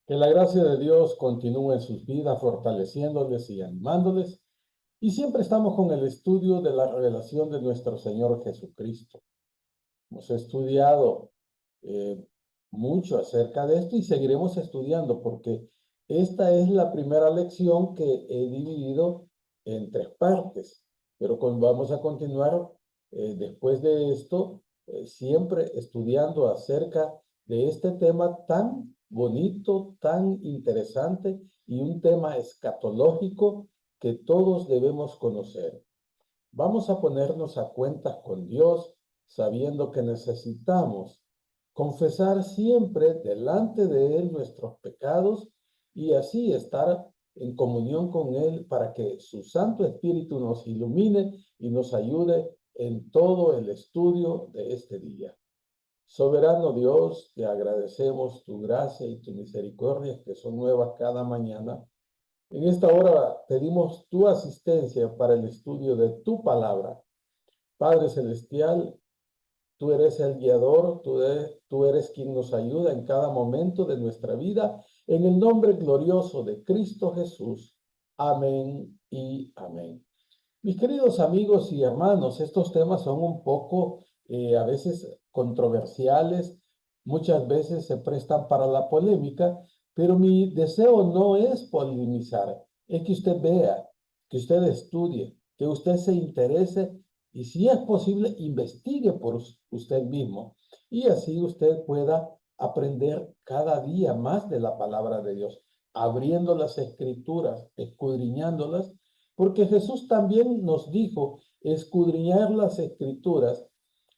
Que la gracia de Dios continúe en sus vidas, fortaleciéndoles y animándoles. Y siempre estamos con el estudio de la revelación de nuestro Señor Jesucristo. Hemos estudiado eh, mucho acerca de esto y seguiremos estudiando porque esta es la primera lección que he dividido en tres partes. Pero vamos a continuar después de esto, siempre estudiando acerca de este tema tan bonito, tan interesante y un tema escatológico que todos debemos conocer. Vamos a ponernos a cuentas con Dios, sabiendo que necesitamos confesar siempre delante de Él nuestros pecados y así estar en comunión con Él para que su Santo Espíritu nos ilumine y nos ayude en todo el estudio de este día. Soberano Dios, te agradecemos tu gracia y tu misericordia que son nuevas cada mañana. En esta hora pedimos tu asistencia para el estudio de tu palabra. Padre Celestial, tú eres el guiador, tú eres quien nos ayuda en cada momento de nuestra vida. En el nombre glorioso de Cristo Jesús. Amén y amén. Mis queridos amigos y hermanos, estos temas son un poco a veces controversiales, muchas veces se prestan para la polémica, pero mi deseo no es polemizar, es que usted vea, que usted estudie, que usted se interese y si es posible, investigue por usted mismo y así usted pueda aprender cada día más de la palabra de Dios, abriendo las escrituras, escudriñándolas porque Jesús también nos dijo, escudriñar las escrituras,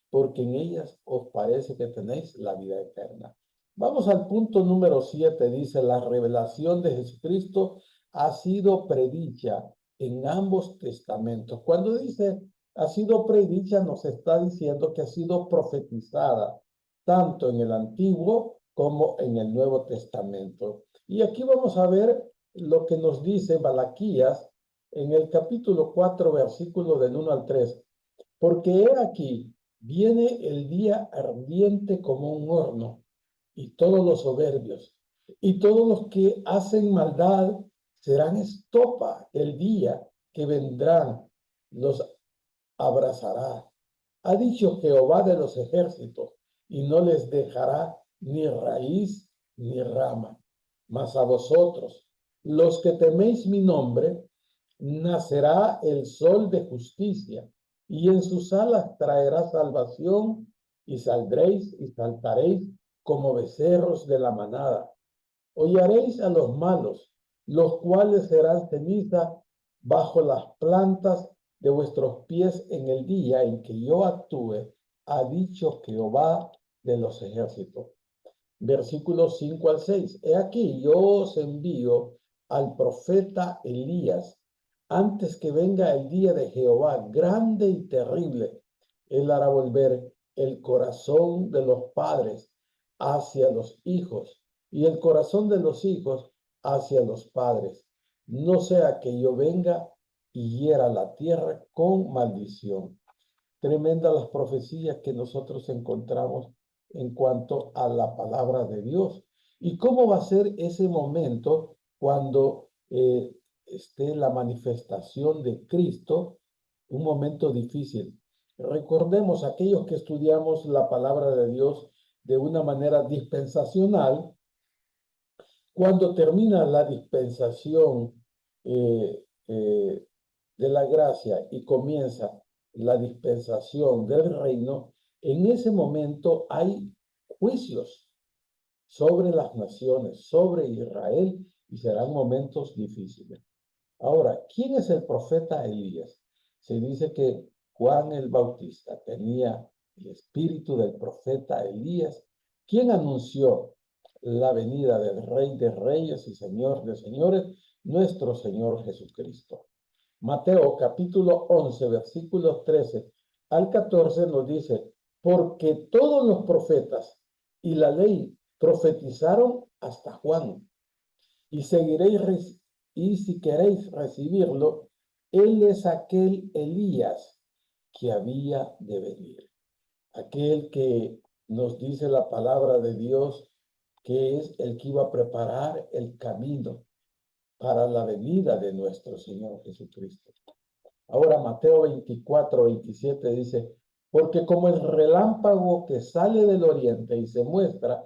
porque en ellas os parece que tenéis la vida eterna. Vamos al punto número 7, dice, la revelación de Jesucristo ha sido predicha en ambos testamentos. Cuando dice ha sido predicha, nos está diciendo que ha sido profetizada, tanto en el Antiguo como en el Nuevo Testamento. Y aquí vamos a ver lo que nos dice Malaquías en el capítulo 4, versículo del 1 al 3. Porque he aquí, viene el día ardiente como un horno, y todos los soberbios, y todos los que hacen maldad serán estopa el día que vendrán, los abrazará. Ha dicho Jehová de los ejércitos, y no les dejará ni raíz ni rama. Mas a vosotros, los que teméis mi nombre, nacerá el sol de justicia, y en sus alas traerá salvación, y saldréis y saltaréis como becerros de la manada. Hollaréis a los malos, los cuales serán ceniza bajo las plantas de vuestros pies en el día en que yo actúe, ha dicho Jehová de los ejércitos. Versículos 5 al 6. He aquí, yo os envío al profeta Elías antes que venga el día de Jehová, grande y terrible. Él hará volver el corazón de los padres hacia los hijos y el corazón de los hijos hacia los padres. No sea que yo venga y hiera la tierra con maldición. Tremendas las profecías que nosotros encontramos en cuanto a la palabra de Dios. ¿Y cómo va a ser ese momento cuando esté la manifestación de Cristo? Un momento difícil. Recordemos aquellos que estudiamos la palabra de Dios de una manera dispensacional, cuando termina la dispensación eh, eh, de la gracia y comienza la dispensación del reino, en ese momento hay juicios sobre las naciones, sobre Israel, y serán momentos difíciles. Ahora, ¿quién es el profeta Elías? Se dice que Juan el Bautista tenía el espíritu del profeta Elías, quien anunció la venida del Rey de Reyes y Señor de Señores, nuestro Señor Jesucristo. Mateo capítulo 11, versículos 13 al 14 nos dice, porque todos los profetas y la ley profetizaron hasta Juan, y seguiréis, y si queréis recibirlo, él es aquel Elías que había de venir, aquel que nos dice la palabra de Dios que es el que iba a preparar el camino para la venida de nuestro Señor Jesucristo. Ahora Mateo 24:27 dice, porque como el relámpago que sale del oriente y se muestra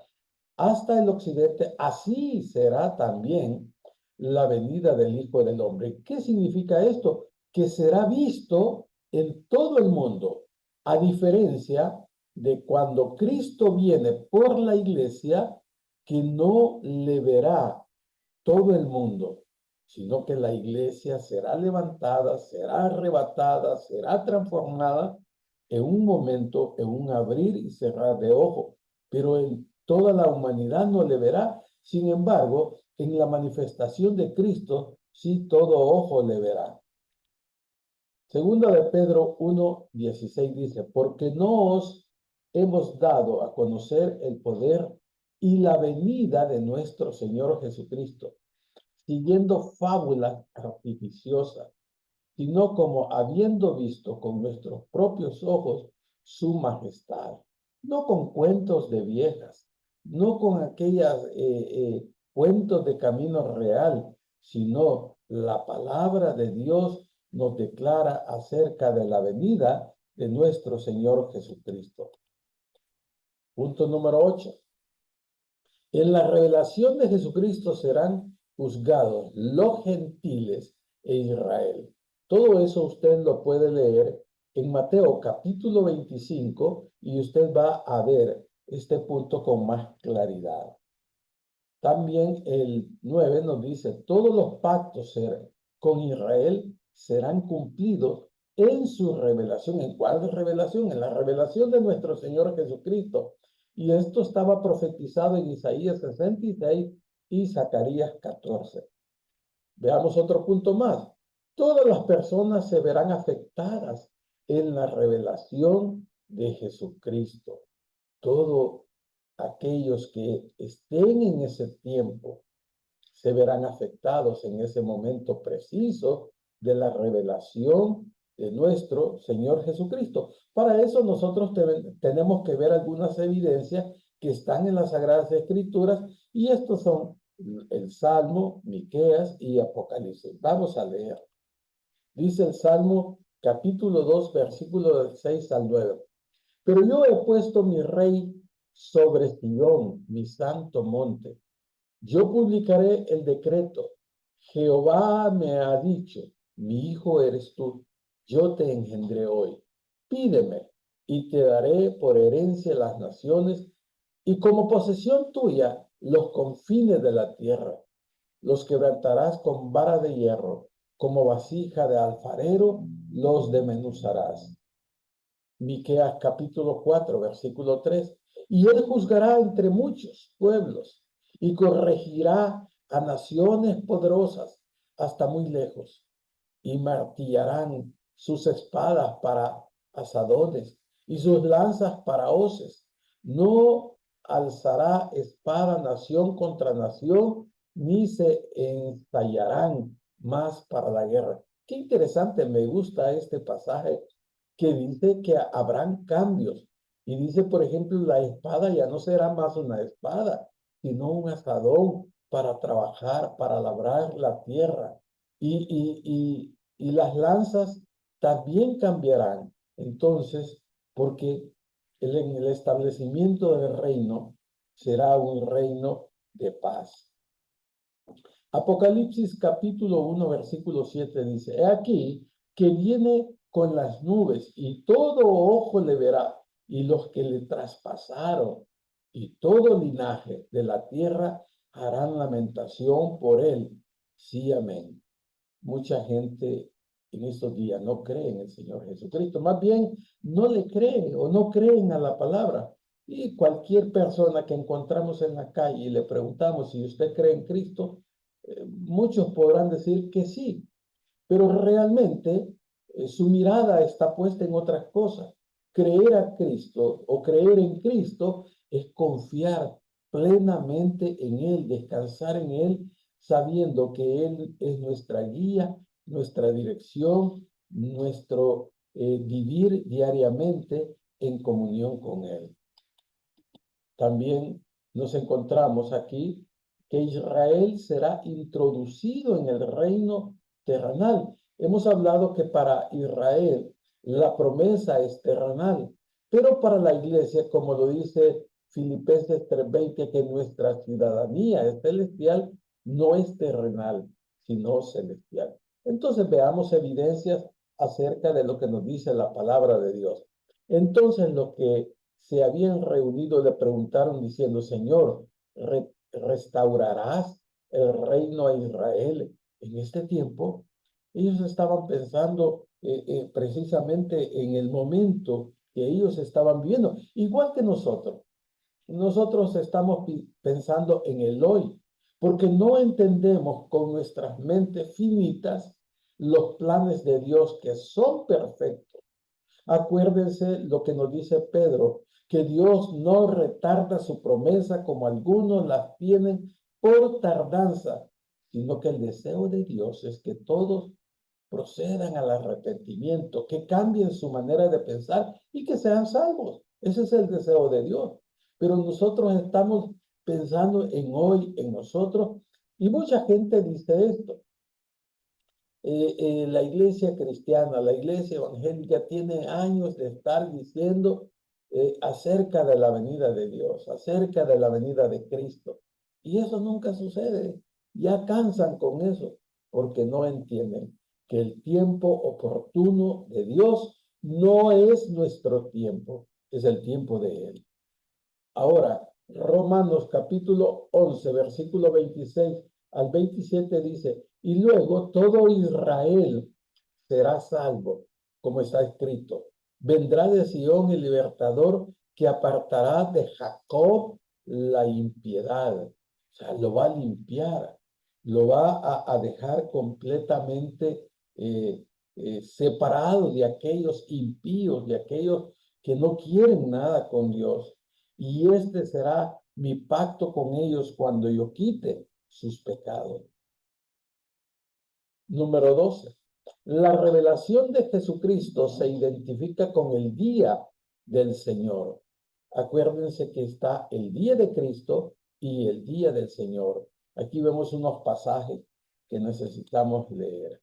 hasta el occidente, así será también la venida del Hijo del Hombre. ¿Qué significa esto? Que será visto en todo el mundo, a diferencia de cuando Cristo viene por la iglesia, que no le verá todo el mundo, sino que la iglesia será levantada, será arrebatada, será transformada en un momento, en un abrir y cerrar de ojos, pero toda la humanidad no le verá. Sin embargo, en la manifestación de Cristo, sí todo ojo le verá. Segunda de Pedro 1:16 dice, porque no os hemos dado a conocer el poder y la venida de nuestro Señor Jesucristo, siguiendo fábulas artificiosas, sino como habiendo visto con nuestros propios ojos su majestad, no con cuentos de viejas, no con aquellas cuentos de camino real, sino la palabra de Dios nos declara acerca de la venida de nuestro Señor Jesucristo. Punto número 8. En la revelación de Jesucristo serán juzgados los gentiles e Israel. Todo eso usted lo puede leer en Mateo capítulo 25 y usted va a ver este punto con más claridad. También el 9 nos dice, todos los pactos con Israel serán cumplidos en su revelación. ¿En cuál revelación? En la revelación de nuestro Señor Jesucristo. Y esto estaba profetizado en Isaías 66 y Zacarías 14. Veamos otro punto más. Todas las personas se verán afectadas en la revelación de Jesucristo. Todos aquellos que estén en ese tiempo se verán afectados en ese momento preciso de la revelación de nuestro Señor Jesucristo. Para eso nosotros tenemos que ver algunas evidencias que están en las Sagradas Escrituras y estos son el Salmo, Miqueas y Apocalipsis. Vamos a leer. Dice el Salmo capítulo 2, versículo del 6 al 9. Pero yo he puesto mi rey sobre Sidón, mi santo monte. Yo publicaré el decreto. Jehová me ha dicho, mi hijo eres tú, yo te engendré hoy. Pídeme y te daré por herencia las naciones y como posesión tuya los confines de la tierra. Los quebrantarás con vara de hierro, como vasija de alfarero los desmenuzarás. Miqueas capítulo 4, versículo 3. Y él juzgará entre muchos pueblos y corregirá a naciones poderosas hasta muy lejos. Y martillarán sus espadas para asadones y sus lanzas para hoces. No alzará espada nación contra nación, ni se ensayarán más para la guerra. Qué interesante, me gusta este pasaje que dice que habrán cambios. Y dice, por ejemplo, la espada ya no será más una espada, sino un asadón para trabajar, para labrar la tierra. Y las lanzas también cambiarán. Entonces, porque en el establecimiento del reino será un reino de paz. Apocalipsis capítulo 1, versículo 7 dice, he aquí que viene con las nubes y todo ojo le verá y los que le traspasaron y todo linaje de la tierra harán lamentación por él. Sí, amén. Mucha gente en estos días no cree en el Señor Jesucristo, más bien no le cree o no creen a la palabra. Y cualquier persona que encontramos en la calle y le preguntamos si usted cree en Cristo, muchos podrán decir que sí, pero realmente su mirada está puesta en otras cosas. Creer a Cristo o creer en Cristo es confiar plenamente en Él, descansar en Él, sabiendo que Él es nuestra guía, nuestra dirección, nuestro vivir diariamente en comunión con Él. También nos encontramos aquí que Israel será introducido en el reino terrenal. Hemos hablado que para Israel la promesa es terrenal, pero para la iglesia, como lo dice Filipenses 3:20, que nuestra ciudadanía es celestial, no es terrenal, sino celestial. Entonces veamos evidencias acerca de lo que nos dice la palabra de Dios. Entonces los que se habían reunido le preguntaron diciendo, Señor, ¿restaurarás el reino a Israel en este tiempo? Ellos estaban pensando precisamente en el momento que ellos estaban viviendo, igual que nosotros. Nosotros estamos pensando en el hoy, porque no entendemos con nuestras mentes finitas los planes de Dios que son perfectos. Acuérdense lo que nos dice Pedro, que Dios no retarda su promesa como algunos las tienen por tardanza, sino que el deseo de Dios es que todos procedan al arrepentimiento, que cambien su manera de pensar y que sean salvos. Ese es el deseo de Dios. Pero nosotros estamos pensando en hoy, en nosotros, y mucha gente dice esto. La iglesia cristiana, la iglesia evangélica tiene años de estar diciendo acerca de la venida de Dios, acerca de la venida de Cristo. Y eso nunca sucede. Ya cansan con eso porque no entienden que el tiempo oportuno de Dios no es nuestro tiempo, es el tiempo de Él. Ahora, Romanos capítulo 11, versículo 26 al 27 dice, y luego todo Israel será salvo, como está escrito. Vendrá de Sión el libertador que apartará de Jacob la impiedad. O sea, lo va a limpiar, lo va a dejar completamente separado de aquellos impíos, de aquellos que no quieren nada con Dios. Y este será mi pacto con ellos cuando yo quite sus pecados. Número 12. La revelación de Jesucristo se identifica con el día del Señor. Acuérdense que está el día de Cristo y el día del Señor. Aquí vemos unos pasajes que necesitamos leer.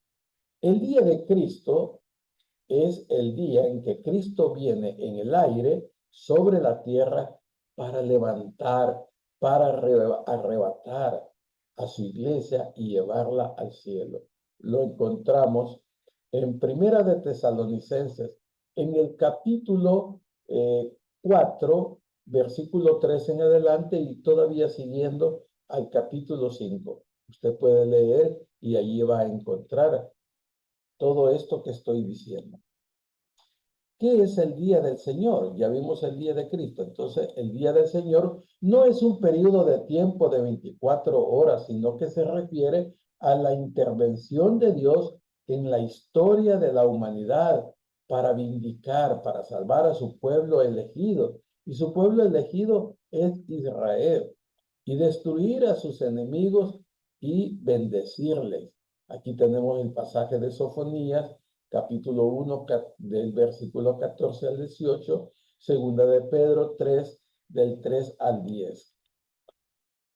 El día de Cristo es el día en que Cristo viene en el aire sobre la tierra para levantar, para arrebatar a su iglesia y llevarla al cielo. Lo encontramos en Primera de Tesalonicenses, en el capítulo 4, versículo 3 en adelante y todavía siguiendo al capítulo 5. Usted puede leer y allí va a encontrar todo esto que estoy diciendo. ¿Qué es el día del Señor? Ya vimos el día de Cristo. Entonces, el día del Señor no es un periodo de tiempo de 24 horas, sino que se refiere a la intervención de Dios en la historia de la humanidad para vindicar, para salvar a su pueblo elegido. Y su pueblo elegido es Israel. Y destruir a sus enemigos y bendecirles. Aquí tenemos el pasaje de Sofonías capítulo 1 del versículo 14 al 18, segunda de Pedro 3, del 3 al 10.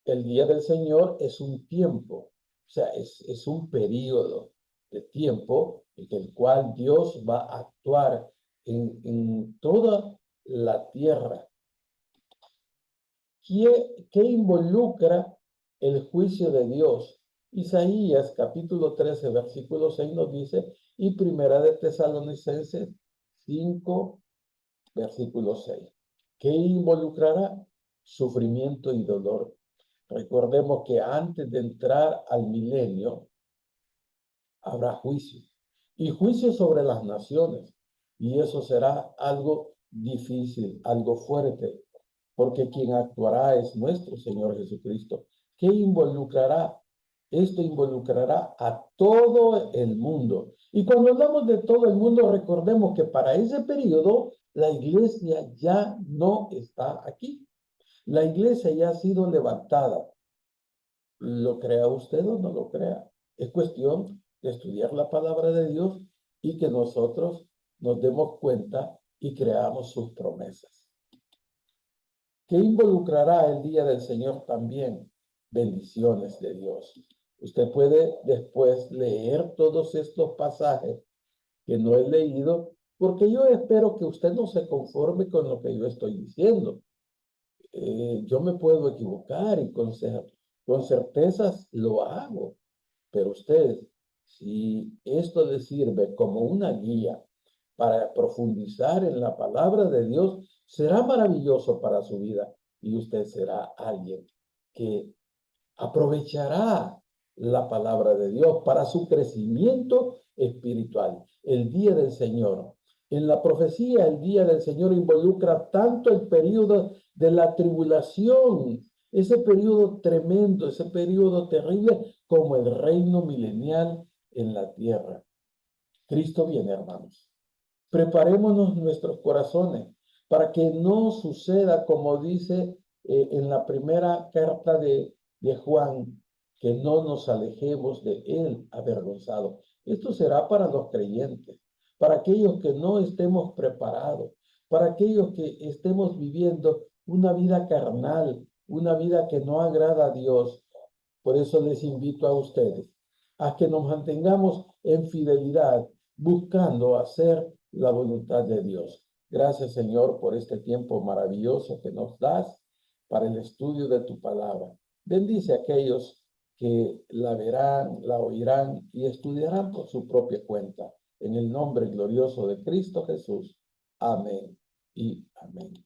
El día del Señor es un tiempo, o sea, es un periodo de tiempo en el cual Dios va a actuar en toda la tierra. ¿Qué involucra el juicio de Dios? Isaías capítulo 13, versículo 6 nos dice, y Primera de Tesalonicenses 5, versículo 6. ¿Qué involucrará? Sufrimiento y dolor. Recordemos que antes de entrar al milenio habrá juicio. Y juicio sobre las naciones. Y eso será algo difícil, algo fuerte, porque quien actuará es nuestro Señor Jesucristo. ¿Qué involucrará? Esto involucrará a todo el mundo. Y cuando hablamos de todo el mundo, recordemos que para ese periodo la iglesia ya no está aquí. La iglesia ya ha sido levantada. ¿Lo crea usted o no lo crea? Es cuestión de estudiar la palabra de Dios y que nosotros nos demos cuenta y creamos sus promesas. que involucrará el día del Señor también. Bendiciones de Dios. Usted puede después leer todos estos pasajes que no he leído, porque yo espero que usted no se conforme con lo que yo estoy diciendo. Yo me puedo equivocar y con certezas lo hago, pero usted, si esto le sirve como una guía para profundizar en la palabra de Dios, será maravilloso para su vida y usted será alguien que aprovechará la palabra de Dios para su crecimiento espiritual. El día del Señor. En la profecía, el día del Señor involucra tanto el periodo de la tribulación, ese periodo tremendo, ese periodo terrible, como el reino milenial en la tierra. Cristo viene, hermanos. Preparémonos nuestros corazones para que no suceda como dice en la primera carta de Juan, que no nos alejemos de él avergonzado. Esto será para los creyentes, para aquellos que no estemos preparados, para aquellos que estemos viviendo una vida carnal, una vida que no agrada a Dios. Por eso les invito a ustedes a que nos mantengamos en fidelidad, buscando hacer la voluntad de Dios. Gracias, Señor, por este tiempo maravilloso que nos das para el estudio de tu palabra. Bendice a aquellos que la verán, la oirán y estudiarán por su propia cuenta. En el nombre glorioso de Cristo Jesús. Amén y amén.